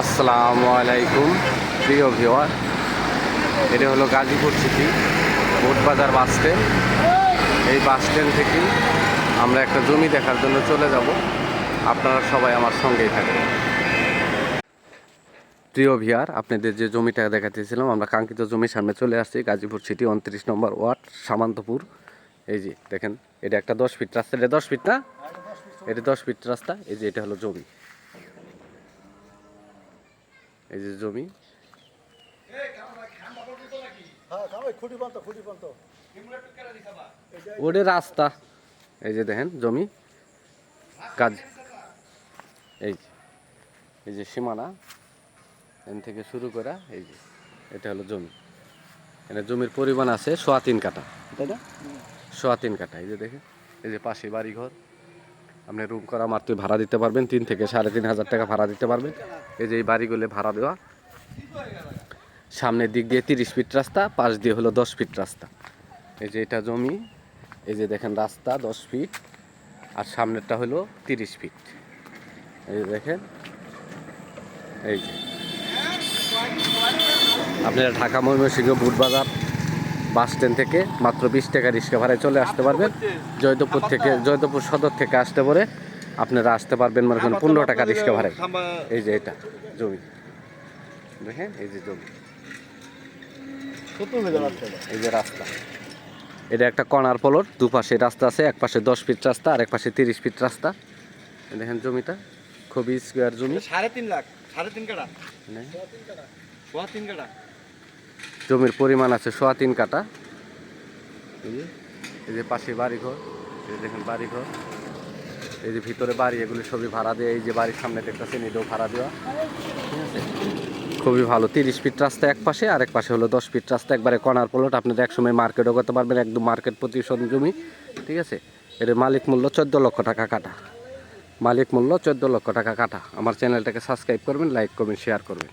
আসসালামু আলাইকুম প্রিয় ভিউয়ার, এটা হলো Gazipur city Botbazar bus stand. এই বাস স্ট্যান্ড থেকেই আমরা একটা জমি দেখার জন্য চলে যাব। আপনারা সবাই আমার সঙ্গেই থাকবেন। প্রিয় ভিউয়ার, আপনাদের যে জমিটা দেখাতেছিলাম, আমরা কাঙ্ক্ষিত জমির সামনে চলে আসছি। গাজীপুর সিটি 29 নম্বর ওয়ার্ড, সামান্তপুর। এই যে দেখেন, এটা একটা 10 ফিট রাস্তা। এটা 10 ফিট না, এটা 10 ফিট রাস্তা। এই যে এটা হলো জমি, এই যে জমি। ওটা রাস্তা। এই যে দেখেন জমি, কাজ। এই যে সীমানা এখান থেকে শুরু করা। এই যে এটা হলো জমি। এখানে জমির পরিমাণ আছে 3.25 কাঠা, তাই না? 3.25 কাঠা। এই যে দেখেন, এই যে পাশে বাড়িঘর। আপনি রুম করা মাত্রই ভাড়া দিতে পারবেন, 3 থেকে 3.5 টাকা ভাড়া দিতে পারবেন। এই যে এই বাড়িগুলো ভাড়া দেওয়া। সামনের দিক দিয়ে 30 ফিট রাস্তা, পাশ দিয়ে হলো 10 ফিট রাস্তা। এই যে এটা জমি। এই যে দেখেন রাস্তা 10 ফিট, আর সামনেরটা হলো 30 ফিট। এই যে দেখেন, এই যে আপনারা ঢাকা ময়মনসিংহ বুটবাজার বাস স্ট্যান্ড থেকে মাত্র 20 টাকা রিক্সা ভাড়ায় চলে আসতে পারবেন। জয়দেবপুর সদর থেকে আসতে পারে আপনারা আসতে পারবেন মনে করেন 15 টাকা রিক্সা ভাড়ায়। এই যে এটা জমি দেখেন, এই যে জমি, এই যে রাস্তা। এটা একটা কর্নার প্লট, দুপাশে রাস্তা আছে। এক পাশে 10 ফিট রাস্তা, আর এক পাশে 30 ফিট রাস্তা। দেখেন জমিটা খুবই স্কোয়ার জমি। 3.5 লাখ, 3.5 কাঠা, 3.5 কাঠা। জমির পরিমাণ আছে 3.25 কাঠা। এই যে পাশে বাড়িঘর, এই দেখেন বাড়িঘর। এই যে ভিতরে বাড়ি, এগুলি সবই ভাড়া দেওয়া। এই যে বাড়ির সামনে দেখতেছেন, এটাও ভাড়া দেওয়া। ঠিক আছে, খুবই ভালো। 30 ফিট রাস্তা এক পাশে, আর এক পাশে হলো 10 ফিট রাস্তা। একবারে কর্নার প্লট। আপনারা একসময় মার্কেটও করতে পারবেন, একদম মার্কেট প্রতিশোধ জমি। ঠিক আছে, এর মালিক মূল্য 14 লক্ষ টাকা কাঠা। মালিক মূল্য 14 লক্ষ টাকা কাঠা। আমার চ্যানেলটাকে সাবস্ক্রাইব করবেন, লাইক করবেন, শেয়ার করবেন।